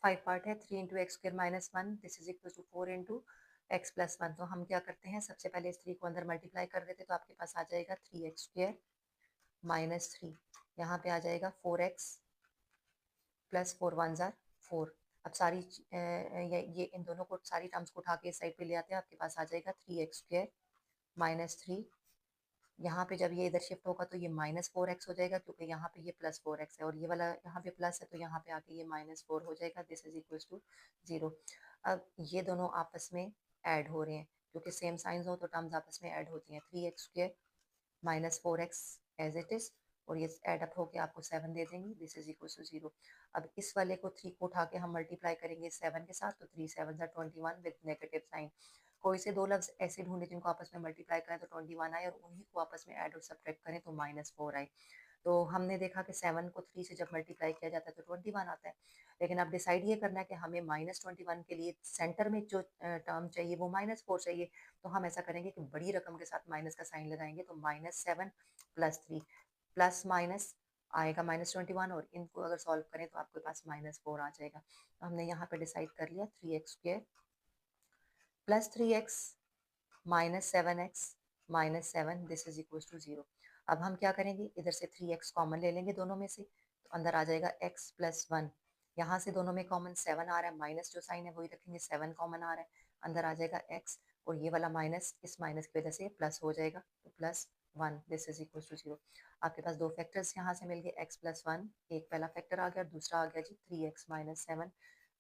5 part है, 3 into x square minus 1 this is equal to 4 into x plus 1। तो हम क्या करते हैं, सबसे पहले इस 3 को अंदर मल्टीप्लाई कर देते, तो आपके पास आ जाएगा 3x² माइनस 3, यहाँ पे आ जाएगा 4x प्लस 4 वन ज़ार 4। अब सारी ये इन दोनों को, सारी टर्म्स को उठा के इस साइड पे ले आते हैं, आपके पास आ जाएगा 3x² माइनस 3। यहाँ पे जब ये इधर शिफ्ट होगा तो ये -4x हो जाएगा, क्योंकि यहाँ पे ये +4x है और ये वाला यहाँ पे प्लस है, तो यहाँ पे आके ये -4 हो जाएगा। This is equal to 0। अब ये दोनों आपस में ऐड हो रहे हैं, क्योंकि सेम साइंस हो तो टर्म्स आपस में ऐड होती हैं। 3x² minus 4x as it is, और ये एड अप होके आपको 7 दे देंगे। This is equal to 0। अब इस वाले को 3 को उठा के हम मल्टीप्लाई करेंगे 7 के साथ, तो 3 7 21 विद नेगेटिव साइन। कोई से दो लफ्ज ऐसे ढूंढे जिनको आपस में मल्टीप्लाई करें तो 21 आए, और उन्हीं को आपस में ऐड और सब्ट्रैक्ट करें तो -4 आए। तो हमने देखा कि 7 को 3 से जब मल्टीप्लाई किया जाता है तो 21 आता है। लेकिन अब डिसाइड ये करना है कि हमें -21 के लिए सेंटर में जो टर्म चाहिए वो -4 चाहिए। तो हम ऐसा करेंगे कि बड़ी रकम के साथ माइनस का साइन लगाएंगे, तो -7 प्लस 3 प्लस माइनस आएगा -21, और इनको अगर सॉल्व करें तो आपके पास -4 आ जाएगा। तो हमने यहाँ पे डिसाइड कर लिया 3x² plus 3x minus 7x minus 7 this is equal to 0। अब हम क्या करेंगे, इधर से 3x कॉमन ले लेंगे दोनों में से, तो अंदर आ जाएगा x प्लस 1। यहाँ से दोनों में कॉमन 7 आ रहा है, माइनस जो साइन है वही रखेंगे, 7 कॉमन आ रहा है, अंदर आ जाएगा x, और ये वाला माइनस इस माइनस की वजह से प्लस हो जाएगा, तो plus 1 this is equal to 0। आपके पास दो फैक्टर्स यहाँ से मिल गए, x प्लस 1 एक पहला फैक्टर आ गया, दूसरा आ गया जी 3x minus 7,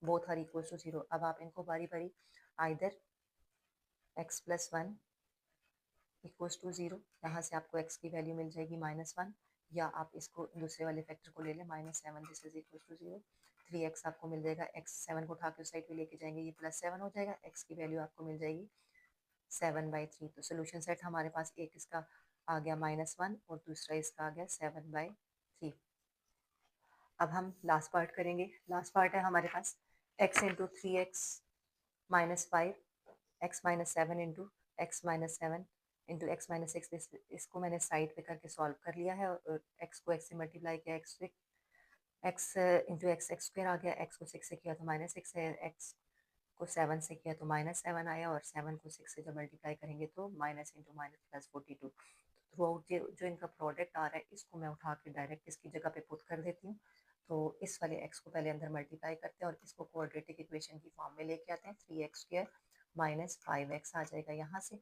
both are equal to 0। अब आप इनको बारी बारी either x plus 1 equals to 0, यहाँ से आपको x की वैल्यू मिल जाएगी -1, या आप इसको दूसरे वाले फैक्टर को ले लें -7 this is equal to 0। 3x आपको मिल जाएगा, x 7 को उठा के उस साइड पे लेके जाएंगे, ये +7 हो जाएगा, x की वैल्यू आपको मिल जाएगी 7/3। तो सोल्यूशन सेट हमारे पास एक इसका आ गया -1 और दूसरा इसका आ गया 7/3। अब हम लास्ट पार्ट करेंगे। लास्ट पार्ट है हमारे पास x into 3x minus 5 x minus 7 into x minus 7 into x minus 6। इसको मैंने साइड पे करके सॉल्व कर लिया है, और x को x से मल्टीप्लाई किया, x इंटू एक्स स्क्वायर आ गया, x को 6 से किया तो -6 है, x को 7 से किया तो -7 आया, और 7 को 6 से जब मल्टीप्लाई करेंगे तो minus into minus plus 42। Through out जो इनका प्रोडक्ट आ रहा है इसको मैं उठा के डायरेक्ट इसकी जगह पे पुट कर देती हूँ। तो इस वाले x को पहले अंदर मल्टीप्लाई करते हैं और इसको क्वाड्रेटिक इक्वेशन की फॉर्म में लेके आते हैं। 3x² माइनस 5x आ जाएगा यहाँ से।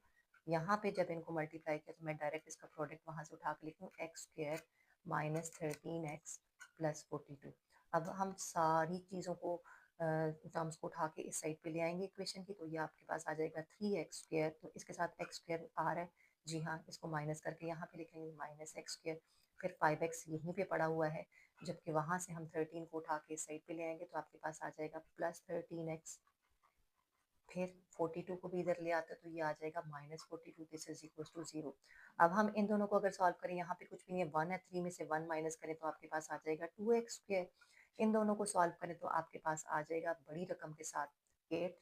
यहाँ पे जब इनको मल्टीप्लाई किया तो मैं डायरेक्ट इसका प्रोडक्ट वहाँ से उठा के लिखूँ, x² माइनस 13x प्लस 42। अब हम सारी चीज़ों को टर्म्स को उठा के इस साइड पे ले आएंगे इक्वेशन की, तो ये आपके पास आ जाएगा 3x², तो इसके साथ x² आ रहा है, जी हाँ, इसको माइनस करके यहाँ पे लिखेंगे -x², फिर 5x यहीं पे पड़ा हुआ है, जबकि वहाँ से हम 13 को उठा के इस साइड पे ले आएंगे तो आपके पास आ जाएगा +13x, फिर 42 को भी इधर ले आते तो ये आ जाएगा -42 दिस इज इक्वल टू 0। अब हम इन दोनों को अगर सॉल्व करें, यहाँ पे कुछ भी नहीं है, 1 है, 3 में से 1 माइनस करें तो आपके पास आ जाएगा 2x²। इन दोनों को सॉल्व करें तो आपके पास आ जाएगा बड़ी रकम के साथ 8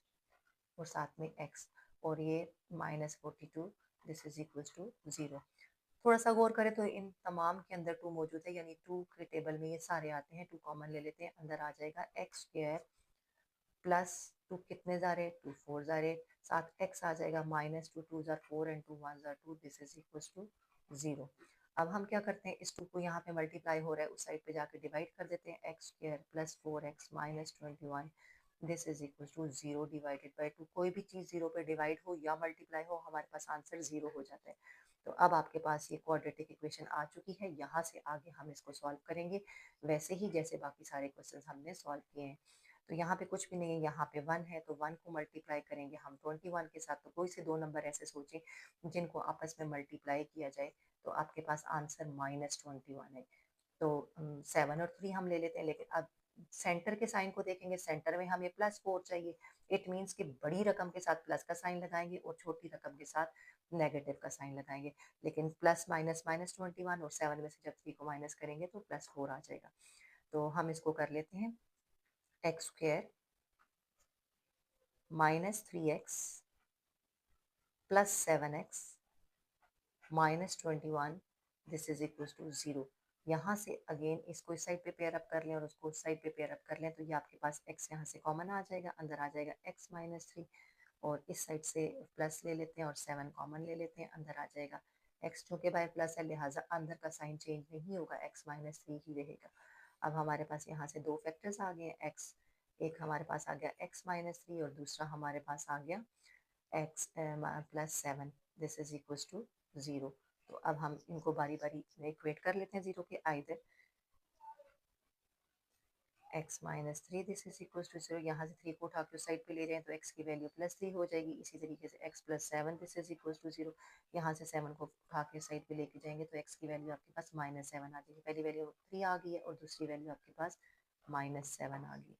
और साथ में x, और ये -42 दिस इज इक्वल टू 0। थोड़ा सा गौर करें तो इन तमाम के अंदर 2 मौजूद है, यानी 2 के टेबल में ये सारे आते हैं, 2 कॉमन ले लेते हैं, अंदर आ जाएगा x² प्लस 2 कितने ज़ारे 2 4 ज़ारे, साथ x आ जाएगा -2 2 ज़ार 4 एंड 2 1 ज़ार 2 दिस इज इक्वल टू 0। अब हम क्या करते हैं, इस 2 को यहाँ पे मल्टीप्लाई हो रहा है उस साइड पे जाके डिवाइड कर देते हैं, x² plus 4x minus 21 this is equal to 0 divided by 2। कोई भी चीज़ 0 पे डिवाइड हो या मल्टीप्लाई हो हमारे पास आंसर 0 हो जाता है। तो अब आपके पास ये क्वाड्रेटिक इक्वेशन आ चुकी है, यहाँ से आगे हम इसको सॉल्व करेंगे वैसे ही जैसे बाकी सारे क्वेश्चन हमने सॉल्व किए हैं। तो यहाँ पे कुछ भी नहीं है, यहाँ पे 1 है, तो 1 को मल्टीप्लाई करेंगे हम 21 के साथ। तो कोई से दो नंबर ऐसे सोचें जिनको आपस में मल्टीप्लाई किया जाए तो आपके पास आंसर -21 है। तो 7 और 3 हम ले लेते हैं, लेकिन अब सेंटर के साइन को देखेंगे, सेंटर में हमें +4 चाहिए। इट मीन्स कि बड़ी रकम के साथ प्लस का साइन लगाएंगे और छोटी रकम के साथ नेगेटिव का साइन लगाएंगे, लेकिन प्लस माइनस -21, और 7 में से जब 3 को माइनस करेंगे तो +4 आ जाएगा। तो हम इसको कर लेते हैं, x² minus 3x plus 7x minus 21 this is equal to 0। यहाँ से अगेन इसको इस साइड पे पेयर अप कर लें और उसको उस साइड पे पेयर अप कर लें, तो ये आपके पास x यहाँ से कॉमन आ जाएगा, अंदर आ जाएगा x माइनस थ्री, और इस साइड से प्लस ले लेते हैं और 7 कॉमन ले लेते हैं, अंदर आ जाएगा x, चूँकि बाय प्लस है लिहाजा अंदर का साइन चेंज नहीं होगा, x माइनस थ्री ही रहेगा। अब हमारे पास यहाँ से दो फैक्टर्स आ गए हैं x, एक हमारे पास आ गया x माइनस थ्री और दूसरा हमारे पास आ गया x plus seven, this is equal to zero. तो अब हम इनको बारी बारी इक्वेट कर लेते हैं ज़ीरो के, either x minus three this is equal to zero, यहाँ से थ्री को उठा के उस साइड पे ले जाएं तो x की वैल्यू प्लस थ्री हो जाएगी। इसी तरीके से x plus seven this is equal to zero, यहाँ से सेवन को उठा के साइड पे लेके जाएंगे तो x की वैल्यू आपके पास माइनस सेवन आ जाएगी। पहली वैल्यू थ्री आ गई है और दूसरी वैल्यू आपके पास माइनस सेवन आ गई।